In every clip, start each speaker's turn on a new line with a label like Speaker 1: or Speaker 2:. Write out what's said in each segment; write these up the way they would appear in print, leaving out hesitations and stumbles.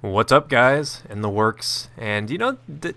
Speaker 1: What's up, guys? In the works. And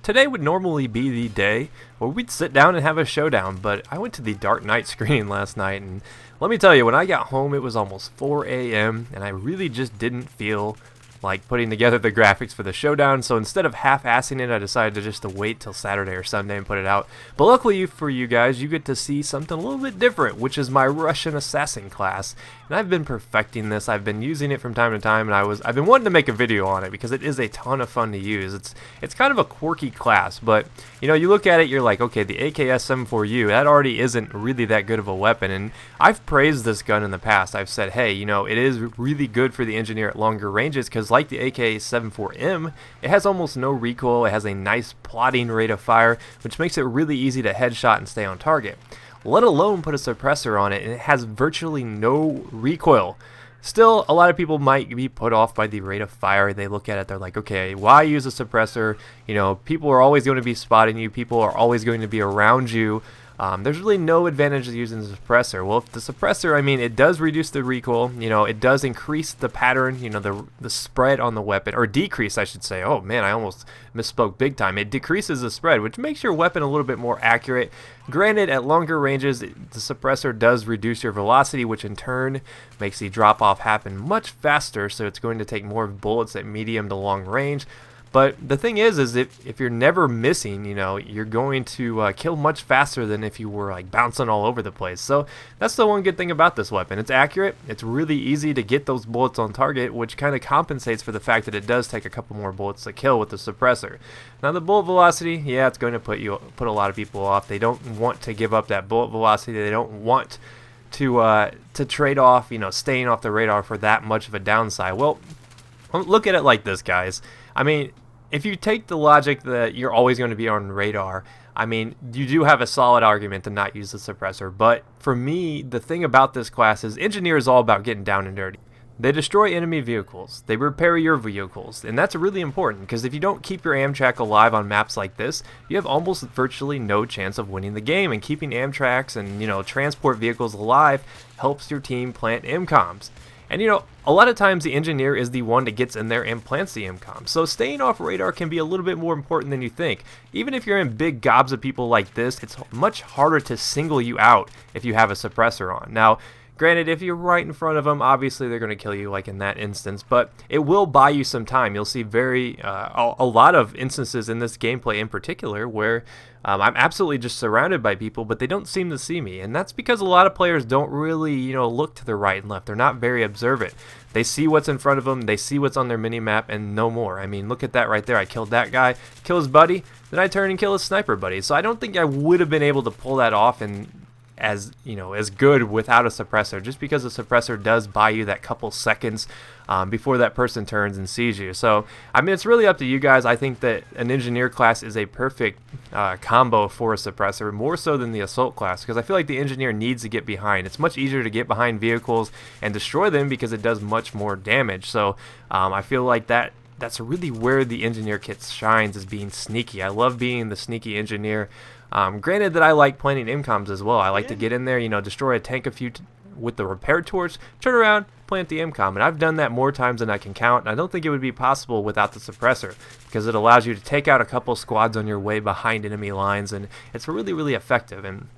Speaker 1: today would normally be the day where we'd sit down and have a showdown, but I went to the Dark Knight screening last night, and let me tell you, when I got home, it was almost 4 a.m., and I really just didn't feel like putting together the graphics for the showdown. So instead of half-assing it, I decided to just to wait till Saturday or Sunday and put it out. But luckily for you guys, you get to see something a little bit different, which is my Russian assassin class. And I've been perfecting this. I've been using it from time to time, and I've been wanting to make a video on it because it is a ton of fun to use. It's kind of a quirky class, but you look at it, you're like, okay, the AKS-74U, that already isn't really that good of a weapon. And I've praised this gun in the past. I've said, hey, it is really good for the engineer at longer ranges because like the AK-74M, it has almost no recoil. It has a nice plotting rate of fire, which makes it really easy to headshot and stay on target, let alone put a suppressor on it, and it has virtually no recoil. Still, a lot of people might be put off by the rate of fire. They look at it, they're like, okay, why use a suppressor? People are always going to be spotting you. People are always going to be around you. There's really no advantage to using the suppressor. Well, if the suppressor, it does reduce the recoil. It does increase the pattern, the spread on the weapon, or decrease, I should say. Oh man, I almost misspoke big time. It decreases the spread, which makes your weapon a little bit more accurate. Granted, at longer ranges, the suppressor does reduce your velocity, which in turn makes the drop-off happen much faster, so it's going to take more bullets at medium to long range. But the thing is if you're never missing, you're going to kill much faster than if you were like bouncing all over the place. So that's the one good thing about this weapon. It's accurate. It's really easy to get those bullets on target, which kind of compensates for the fact that it does take a couple more bullets to kill with the suppressor. Now the bullet velocity, yeah, it's going to put a lot of people off. They don't want to give up that bullet velocity. They don't want to trade off, staying off the radar for that much of a downside. Well, look at it like this, guys. If you take the logic that you're always going to be on radar, you do have a solid argument to not use the suppressor. But for me, the thing about this class is engineer is all about getting down and dirty. They destroy enemy vehicles. They repair your vehicles. And that's really important because if you don't keep your Amtrac alive on maps like this, you have almost virtually no chance of winning the game. And keeping Amtracs and, transport vehicles alive helps your team plant MCOMs. And a lot of times the engineer is the one that gets in there and plants the MCOM. So staying off radar can be a little bit more important than you think. Even if you're in big gobs of people like this, it's much harder to single you out if you have a suppressor on. Now, granted, if you're right in front of them, obviously they're going to kill you like in that instance, but it will buy you some time. You'll see a lot of instances in this gameplay in particular where I'm absolutely just surrounded by people, but they don't seem to see me, and that's because a lot of players don't really, look to the right and left. They're not very observant. They see what's in front of them, they see what's on their mini-map, and no more. Look at that right there. I killed that guy, kill his buddy, then I turn and kill his sniper buddy. So I don't think I would have been able to pull that off as good without a suppressor, just because a suppressor does buy you that couple seconds before that person turns and sees you. So it's really up to you guys. I think that an engineer class is a perfect combo for a suppressor, more so than the assault class, because I feel like the engineer needs to get behind. It's much easier to get behind vehicles and destroy them because it does much more damage. So I feel like that's really where the engineer kit shines, is being sneaky. I love being the sneaky engineer. Granted that I like planting MCOMs as well. I like to get in there, destroy a tank with the repair torch, turn around, plant the MCOM. And I've done that more times than I can count. And I don't think it would be possible without the suppressor, because it allows you to take out a couple squads on your way behind enemy lines. And it's really, really effective. And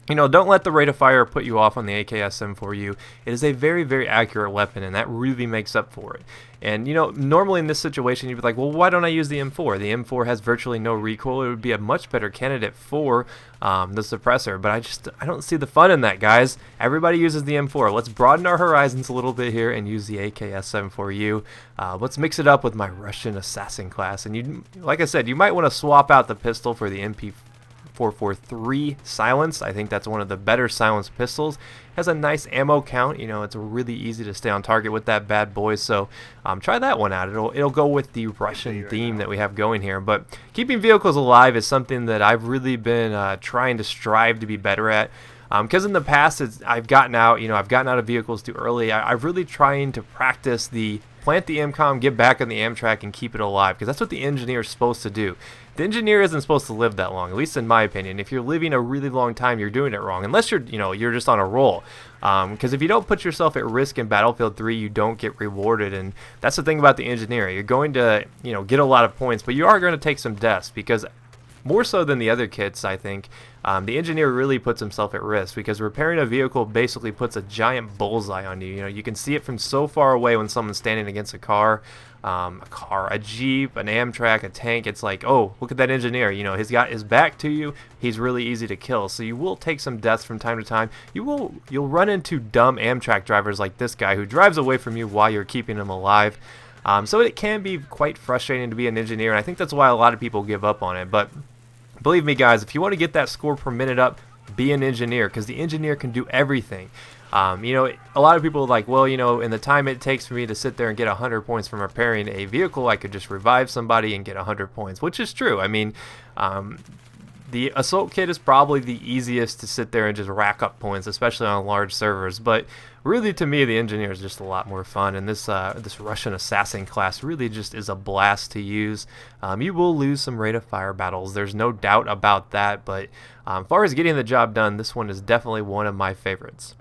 Speaker 1: don't let the rate of fire put you off on the AKS-74U. It is a very, very accurate weapon, and that really makes up for it. And, normally in this situation, you'd be like, well, why don't I use the M4? The M4 has virtually no recoil. It would be a much better candidate for the suppressor, but I don't see the fun in that, guys. Everybody uses the M4. Let's broaden our horizons a little bit here and use the AKS-74U. Let's mix it up with my Russian assassin class. And like I said, you might want to swap out the pistol for the MP443 silenced. I think that's one of the better silenced pistols. Has a nice ammo count. It's really easy to stay on target with that bad boy. So try that one out. It'll go with the Russian theme that we have going here. But keeping vehicles alive is something that I've really been trying to strive to be better at. Because in the past, I've gotten out of vehicles too early. I've really trying to practice the plant the MCOM, get back on the Amtrak, and keep it alive, because that's what the engineer is supposed to do. The engineer isn't supposed to live that long, at least in my opinion. If you're living a really long time, you're doing it wrong, unless you're just on a roll. Because if you don't put yourself at risk in Battlefield 3, you don't get rewarded, and that's the thing about the engineer. You're going to, get a lot of points, but you are going to take some deaths, because more so than the other kits, I think, the engineer really puts himself at risk, because repairing a vehicle basically puts a giant bullseye on you. You can see it from so far away when someone's standing against a car, a Jeep, an Amtrak, a tank. It's like, oh, look at that engineer. He's got his back to you. He's really easy to kill. So you will take some deaths from time to time. You'll run into dumb Amtrak drivers like this guy who drives away from you while you're keeping him alive. So it can be quite frustrating to be an engineer, and I think that's why a lot of people give up on it. But believe me, guys, if you want to get that score per minute up, be an engineer, because the engineer can do everything. A lot of people are like, well, in the time it takes for me to sit there and get 100 points from repairing a vehicle, I could just revive somebody and get 100 points, which is true. I mean, the assault kit is probably the easiest to sit there and just rack up points, especially on large servers. But really, to me, the engineer is just a lot more fun, and this Russian assassin class really just is a blast to use. You will lose some rate of fire battles, there's no doubt about that, but as far as getting the job done, this one is definitely one of my favorites.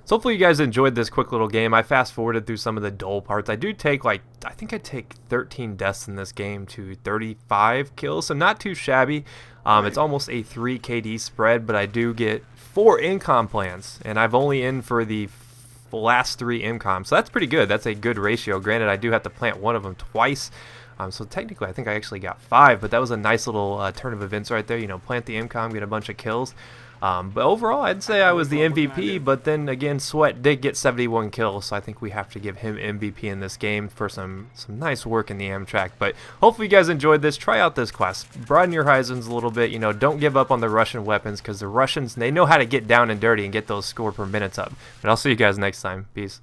Speaker 1: So hopefully you guys enjoyed this quick little game. I fast forwarded through some of the dull parts. I do take I think I take 13 deaths in this game to 35 kills, so not too shabby. It's almost a 3 KD spread, but I do get 4 incom plans, and I've only in for the last 3 incom, so that's pretty good. That's a good ratio. Granted, I do have to plant one of them twice, so technically I think I actually got 5, but that was a nice little turn of events right there. Plant the incom, get a bunch of kills. But overall, I'd say I was the MVP, but then again, Sweat did get 71 kills, so I think we have to give him MVP in this game for some nice work in the Amtrak. But hopefully you guys enjoyed this. Try out this class. Broaden your horizons a little bit. Don't give up on the Russian weapons, because the Russians, they know how to get down and dirty and get those score per minutes up. But I'll see you guys next time. Peace.